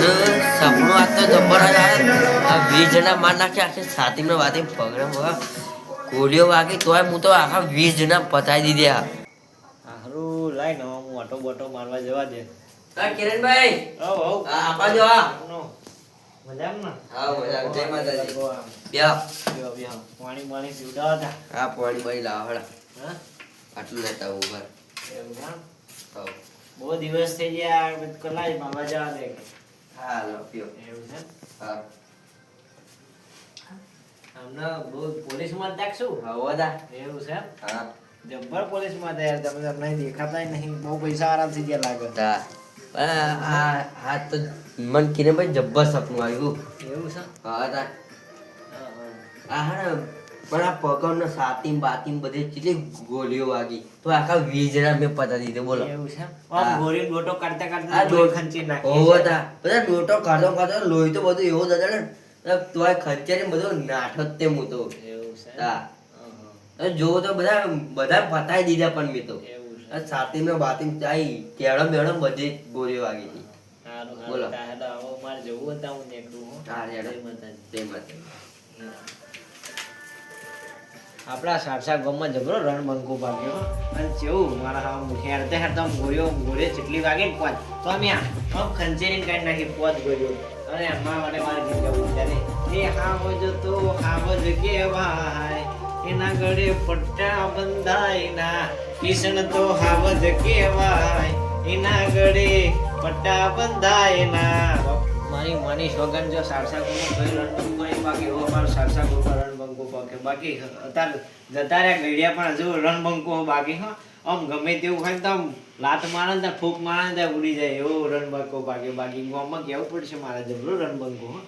સપનું આ તો જબર જ આ 20 જણા માર નાખ્યા આખી છાતીમાં વાતી પગડે ગોળીઓ વાગી તોય હું તો આખા 20 જણા પતાવી દીધા. હારું લાઈ ને હું ઓટો બોટો મારવા જવા દે. કિરણભાઈ આપા જો મજામાં હા મજા જય માતાજી બ્યા પાણી પાણી પીવડાવા હતા. હા પાણી બાઈ લાવ હળા હા આટલું લેતા ઉપર એવું એમ હા બહુ દિવસ થઈ ગયા કલાઈ મારવા જવા દે. હા લો પીઓ એવું છે હા હમણાં બહુ પોલીસમાં તાકશું હવદા એવું છે હા જબ્બર પોલીસમાં તૈયાર તમે તો નહીં દેખાતા નહીં બહુ પૈસા આરામથી ગયા લાગે. હા તો મન કિરણભાઈ જબ્બર સપનું આવ્યું. એવું છે હા તા આ હા પણ આ પગનો સાતીમ બાતીમ બધે કેટલી ગોળીઓ વાગી તો આખા 20 જણા મેં પતા દીધો બોલો. એવું છે આમ ગોળી ડોટો કાઢતા આ કાઢતા ડોટ ખંચી નાખી હોવો તા બધા ડોટો કાઢો કાઢો લોહી તો બધું એવું દાદા ને તોય ખંચેરી બધું નાઠો જ તે હું તો એવું છે હા જોવો તો બધા પતાઈ દીધા પણ મેં તો એવું છે સાતીમાં બાતીમ ચાઈ કેળમ બેળમ બધી ગોળીઓ વાગી હતી. હારું બોલો. હારું તાહેલો આવો માર જવું હતા હું નીકળું હો. હા રેડો જય માતાજી. જય માતાજી. આપણા સારસા ગામમાં જબરો રણબંકો ભાગ્યો અને કેવું મારા હા હેરતે હેરતા ગોળીઓ ચેટલી વાગે ને પોત તો અમે આમ ખંચેરીને કાઢી નાખી પોત ગોળીઓ અને એમાં મને મારે ગીત ગાવું ત્યારે એ હાવજ તો હાવજ કહેવાય એના ગળે પટ્ટા બંધાય ના કિશન તો હાવજ કહેવાય એના ગળે પટ્ટા બંધાય ના મારી માની સોગન જો સારસા ગુનો ભાઈ રણબંકો નહીં બાકી હો મારો સારસા ગુનો રણબંકો પાકે બાકી અત્યારે જતા રહ્યા ગઈડિયા પણ હજુ રણબંકો બાકી હો આમ ગમે તેવું ખાય ને તો આમ લાત મારે ને ફૂક મારે ને ત્યાં ઉડી જાય એવો રણબંકો પાકે બાકી ગામમાં કહેવું પડશે મારે જબરો રણબંકો હો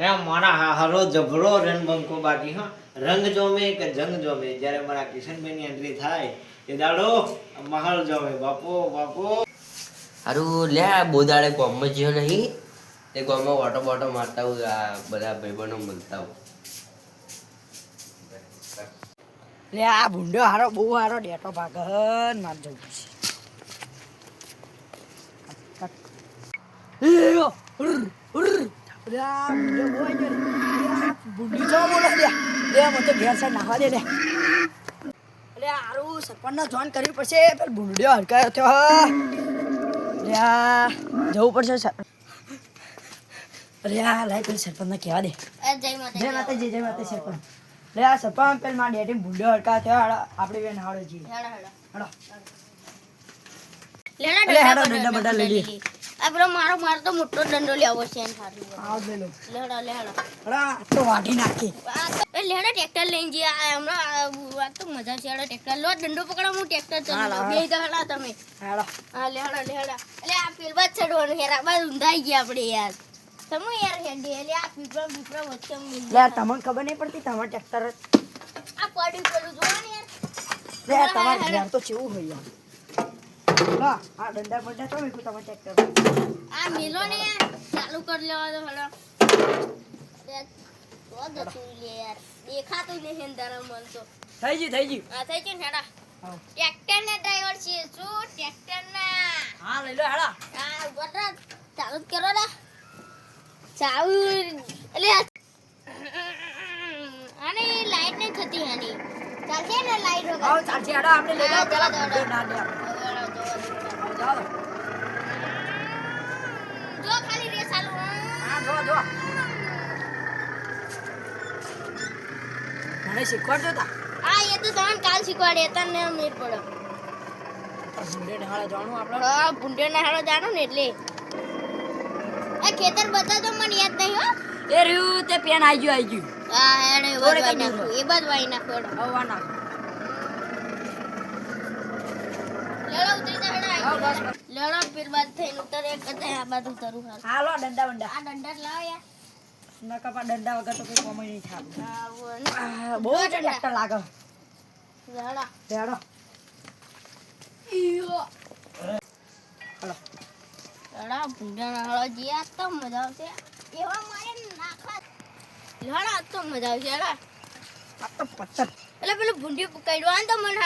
એમ મારા હરો જબરો રણબંકો બાકી હો રંગ જોમે કે જંગ જોમે જ્યારે મારા કિશનભાઈની એન્ટ્રી થાય એ દાડો મહલ જોમે બાપો બાપો હારું લે બોદાડે ગામમાં જ્યો નહીં તે ગામમાં ઓટો બોટો મારતા હું આ બધા ભાઈબંધો મળતા હું. લે આ ભૂંડો હારો બહુ હારો ડેટો ભાગન માર જવું ભૂંડી જો બોલો લે મને તો ઘેર સાઈડ નાખવા દે લે એટલે હારું સરપંચને જોઈન કરવી પડશે પેલો ભૂંડિયો હડકાયો થયો જવું પડશે અરે આ લાય પેલી સરપંચને કહેવા દે જય માતાજી સરપંચ લે આ સરપંચ પેલી મારા ડેડી ભૂંડ્યો હડકા થયો આપણે બેન હાડો જી હેડો હેડો ડંડા બધા લઈ લે આપડે મારો તો મોટો દંડો લેવો છે એન સારું આવ લે લો લેડો તો વાટી નાખી લેડો ટ્રેક્ટર લઈને જે આ તો મજા છે લેડો ટ્રેક્ટર લો દંડો પકડો હું ટ્રેક્ટર ચલાવું બે તો હેડા તમે હેડો હા લેડો એટલે આ પેલવા ચડવાનું યાર આ બાદ ઊંધાઈ ગયા આપણે યાર તમે યાર હેડી એટલે આ પીપળા વચ્ચે લે તમને ખબર નહીં પડતી તમાર ટ્રેક્ટર આ પડ્યું પેલું જોવા ને લે તમાર ઘર તો કેવું હોય યાર લા આ ડંડા પડ્યા તો મેકું તમાર ટ્રેક્ટર આ મેલો ને યાર ચાલુ કરી લેવા દો હેડો તો દતું લે યાર દેખાતું નહીં અંધારા મન તો થઈ ગયું હા થઈ ગયું ને હેડા ટ્રેક્ટર ના ડ્રાઈવર છે શું ટ્રેક્ટર ના હા લઈ લો હેડા આ ગોટા ચાલુ જ કરો ને ચાલુ એટલે આને લાઈટ નહીં થતી આની ચાલશે ને લાઈટ વગર આવ ચાલશે હેડા આપણે લઈ લો પેલા ભૂંડો ના દે ચાલો જો ખાલી રે ચાલુ હા જો મને શીખવાડજો તા આ એ તો તમને કાલ શીખવાડે તને મેર પડો ભૂંડે નહાળો જાણું આપણે હા ભૂંડે નહાળો જાણો ને એટલે આ ખેતર બતાવજો મને યાદ નહીં હો એ રહ્યું તે પેન આવી ગયું હા હેડે એ બાદ વાઈ નાખો હવા નાખ લેડો ઉતરી જા હેડા હા બસ લેડો પીર બાદ થઈને ઉતર એક કદે આ બાદ ઉતરું હાલ હાલો ડંડા આ દંડા લાવ યાર નકપા ડંડા વગર તો કોઈ કોમે નહીં થાય હા બહુ જ ટ્રેક્ટર લાગે લેડો લેડો ઈયો હાલો લેડો ભૂંડા નહાળો જે આ તો મજા આવશે એવા મારે નાખા લેડો તો મજા આવશે લેડો આ તો પત્તર એટલે પેલું ભૂંડી કાઢવાનું તો મને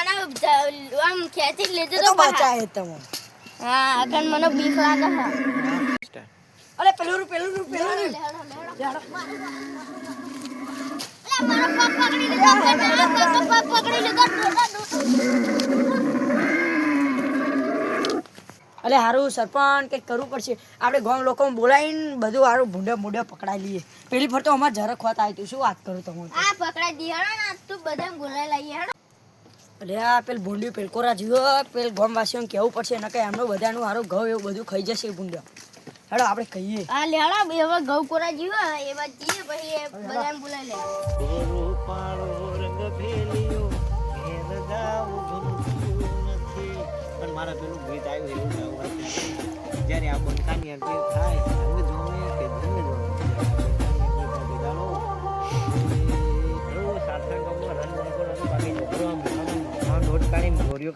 આમ ખેંચી લેજો તો બચાય તમે હા અગન મને બીક લાગે હા અલે પેલું લેહડો, લેહડો. અલા, મારો પગ પકડી લીધો. પગ પકડી લીધો. અલે હારું સરપંચ કંઈક કરવું પડશે. આપણે ગામ લોકો બોલાવીને બધું હારું ભૂંડે પકડાઈ લઈએ. પેલી ફર તો અમારે જરાક ખોત આવી તું શું વાત કરું તમને. આ પકડાઈ દીહડો ને આજ તું બધા બોલાઈ લઈએ હેડો. અલે આ પેલ ભૂંડી પેલકોરા જીવો પેલ ગામવાસીઓને કહેવું પડશે નકે એમનું બધાનું હારું ઘઉં એવું બધું ખાઈ જશે ભૂંડો. હેડો આપણે કહીએ. આ લેહડો હવે ઘઉં કોરા જીવો એ વાત જીએ પછી એ બધાને બોલાઈ લે. ગોરો પાળો રંગ ફેલિયો ઘેર જાવું ગમતું નથી. પણ મારા પેલું ગીત આવ્યું એવું ગાવું હતું. જ્યારે આ બંકાની એન્ટ્રી થાય રંગ જોવે કે જંગ જોવે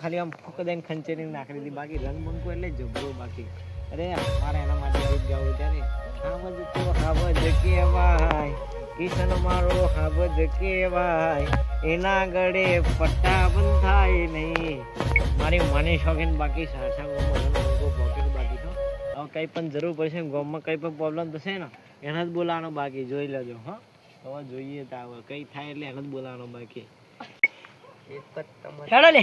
ખાલી આમ ફૂક દઈને ખંચેરી નાખી દીધી બાકી રંગ બંકો એટલે જબરો બાકી. અરે મારે એના માટે ગીત ગાવું ત્યારે હાવજ તો હાવજ કહેવાય કિશન મારો હાવજ કહેવાય એના ગળે પટ્ટા બંધાય નહીં. મારી મને શોખીન બાકી સાસા ગોમાં રંગ બંકો પોકેટ બાકી છો. હવે કંઈ પણ જરૂર પડશે ગામમાં કંઈ પણ પ્રોબ્લેમ થશે ને એને જ બોલાવવાનો બાકી જોઈ લેજો. હા હવે જોઈએ તો આવે કંઈ થાય એટલે એને જ બોલાવવાનો બાકી. હેડો લે.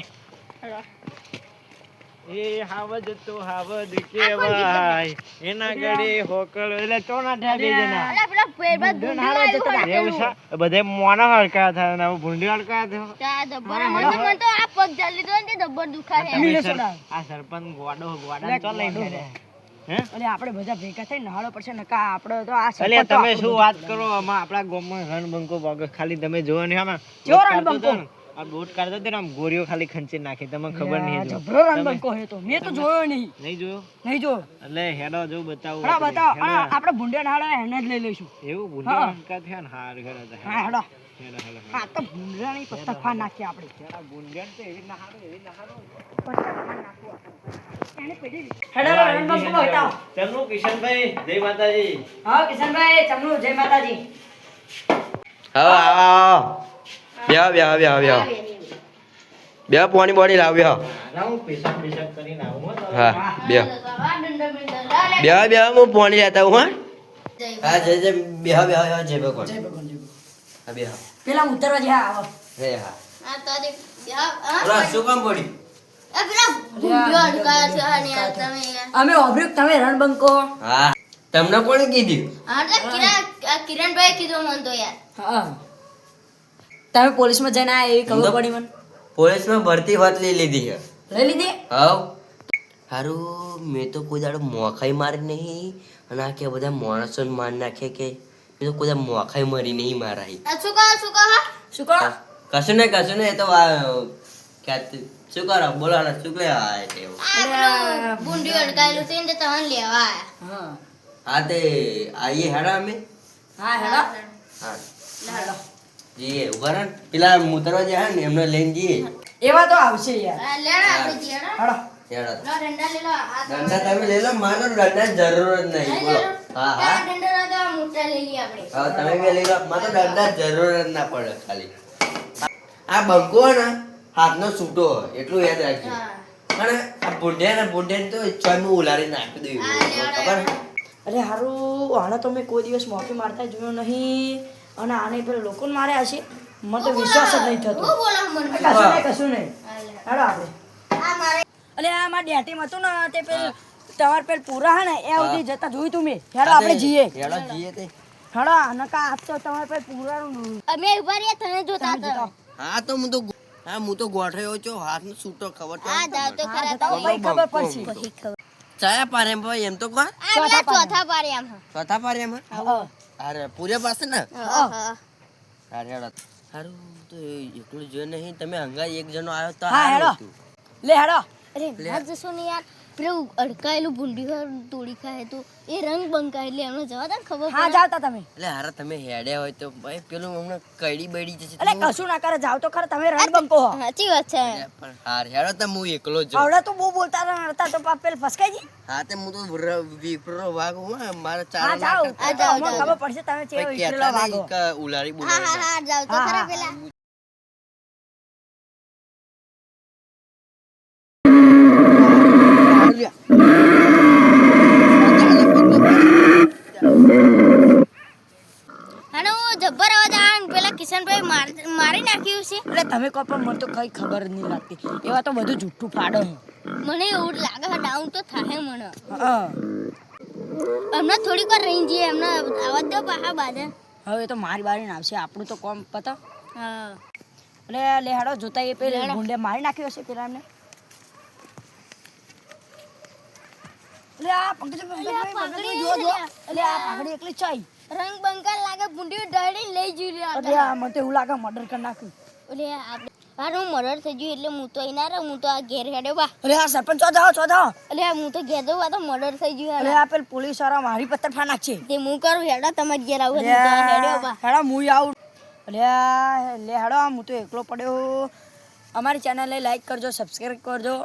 એ હાવજ તો હાવજ કહેવાય એના ગળે હોકળ એટલે ચોના ઠાબી જના અલા પેલા પેરબા ભૂંડી એવું છે બધે મોના હડકા થાય ને ભૂંડી હડકા થયો. તા દબ્બર મને તો આ પગ ચાલી લીધો ને તે દબ્બર દુખાય. આ સરપંચ ગોડા ચો લઈને ફર્યા. હે અલે આપણે બધા ભેગા થઈને નહાળો પડશે નકા આપણે તો આ અલે તમે શું વાત કરો આમાં આપણા ગામમાં રણબંકો ખાલી તમે જોવો ને આમાં કેવો રણબંકો? આ બોટ કાઢતો હતો ને આમ ગોરીઓ ખાલી ખંચી નાખી તમને ખબર નહીં જો જબરો રણબંકો હે તો મેં તો જોયો નહીં જોયો એટલે હેડો જો બતાવું હા બતાવો. આપણે ભૂંડે નહાળો એને જ લઈ લઈશું. એવું ભૂંડા હંકા થયા ને હાર હેડો હા હેડો. હેડો હેડો હા તો ભૂંડરાની પત્તા ફા નાખીએ આપણે. હેડો ભૂંડા તો એવી ના હારો એને પેલી હેડો રણબંકો બતાવો. ચલો કિશનભાઈ જય માતાજી. હા કિશનભાઈ ચમનુ જય માતાજી. હા બે પાણી બોડી લાવ્યો. હું પેશાબ કરીને આવું હો તો. હા બે હું પાણી લેતા હું. હા જય જય બે જય ભગવાન. જય ભગવાન જય ભગવાન. હા બે પેલા ઉતરવા જ્યાં આવો. હે હા આ તો દે આ ઓલા શું કામ પડી? પેલા ભૂંડીઓ અડકાયા છે અને આ તમે અમે ઓબ્રિક તમે રણબંકો. હા તમને કોણે કીધું? આ તો કિરણભાઈ કીધું મન તો યાર. હા તમે પોલીસમાં જઈને આ એવી ખબર પડી મને. પોલીસમાં ભરતી હોત લઈ લીધી છે. લઈ લીધી. હાવ હારું મેં તો કોઈ દાડો મોખાઈ મારી નહીં અને આ કે બધા માણસોને માર નાખે કે મેં તો કોઈ દાડો મોખાઈ મારી નહીં મારાઈ. આ શું કહો શું કરો? કશું નહીં એ તો શું કરો બોલો ને શું લે આ એવું. આ પેલું ભૂંડીઓ અડકાયેલું છે ને તે તમને લેવા આયા. હા હા તે આઈએ હેડા અમે. હા હેડો. હા હેડો. જઈએ ઉભા રહો ને. પેલા મુતરવા જાય ને એમને લઈને જઈએ. એવા તો આવશે યાર. આ લેડા આપણે જીયાડો. હેડો. હેડા. લો ડંડા લે લો. આ તો દંડા તમે લઈ લો માનો દંડા જરૂર જ નહીં બોલો. હા આ હા ડંડા તો મોટા લઈ લઈએ આપણે. હા તમે બે લઈ લો મારે તો દંડા જરૂર જ ના પડે ખાલી. આ બંકો ને હાથનો છૂટો હોય એટલું યાદ રાખજો. હા અને આ બુંઢે તો ચોયમાં ઉલારી નાખી દઉં ખબર. અરે હારું આને તો મેં કોઈ દિવસ મોકી મારતા જોયો નહીં અને આને પેલા લોકોને માર્યા હશે મને તો વિશ્વાસ જ નહીં થતો. હું બોલો મન કશું નહીં. હેડો આપણે. આ મારે અલે આ મારા ડેટીમાં હતું ને તે પેલ તમાર પેલ પૂરા હે ને એ સુધી જતા જોયું તું મેં. હેડો આપણે જઈએ. હેડો જઈએ તે. હેડો નકા આજ તો તમાર પેલ પૂરાનું અમે ઉભા રહ્યા તને જોતા હતા. હા તો હું તો ગોઠવ્યો છો હાથનો છૂટો ખબર તો. આ જાવ તો ખરા તો ભાઈ ખબર પડશે. પછી ખબર. ચાયા પારે એમ ભાઈ એમ તો કોણ આ પેલા ચોથા પારે આમ. ચોથા પારે એમ હા. અરે પૂરે પાસે ને. હા અરે હેડો હારું તો એકલું જોઈ નહીં તમે હંગા એક જણો આવ્યો તો હા, હેડો. હારું હતું. લે હેડો. અરે ના જશો ને યાર પેલું અડકાયેલું ભૂંડી તોડી ખાય તો એ રંગ બંકાય એટલે એમને જવા દે ને ખબર હા પડે. જાવતા તમે. એટલે હારા તમે હેડ્યા હોય તો ભાઈ પેલું હમણાં કઈડી બઈડી જશે અલે કશું ના કરે જાવ તો ખરા તમે રણબંકો હો. સાચી વાત છે. પણ હાર હેડો તો હું એકલો જ આવડે તો બહુ બોલતા હતા તો પેલ ફસકાઈ જી. હા તે હું તો વિપ્રો વાગ હું મારા હા ચાર જાવ. આ જાઓ, અમને જાઓ. ખબર પડશે તમે ચેવો ઈકલેલા વાગો. ઉલારી હા હા બોલાવી હા જાવ તો હા, ખરા હા. પેલા. અને હું જબ્બર અવાજ આવે ને પેલા કિશનભાઈ મારી નાખ્યું છે. એટલે તમે કહો પણ મને તો કઈ ખબર જ નહીં લાગતી. એવા તો બધું જુઠ્ઠું ફાડો છે. મને એવું જ લાગે છે ડાઉન તો થાય મને. હા હમણાં થોડીક વાર રહી જઈએ એમને આવાજ દો પાછા બાજે. હવે એ તો મારી બારીને આવશે, આપણું તો કોમ પતા. હા એટલે લે હેડો જોતા એ પેલા હેડો. ગુંડે મારી નાખ્યો હશે પેલા એમને. એટલે આ પકડી જો જો. એટલે આ પાઘડી એકલી ચાઈ. રંગ બંકાર લાગે ભૂંડી ડાળી લઈ જઈ એટલે આ મને તો એવું લાગે મર્ડર કરી નાખ્યું. એટલે આપણે મારું મર્ડર થઈ ગયું એટલે હું તો અહીં ના રહું, હું તો આ ઘેર હેડ્યો બા. અરે આ સરપંચ ચો જાઓ. એટલે હું તો ઘેર જવું, આ તો મર્ડર થઈ ગયું. અરે આ પેલ પોલીસ વાળા મારી પત્તર ફા નાખશે. તે હું કરું હેડો તમારે ઘેર આવું હું તો આ હેડ્યો બા. હેડો હું આવું. અરે લે હેડો હું તો એકલો પડ્યો. અમારી ચેનલને લાઈક કરજો, સબસ્ક્રાઈબ કરજો.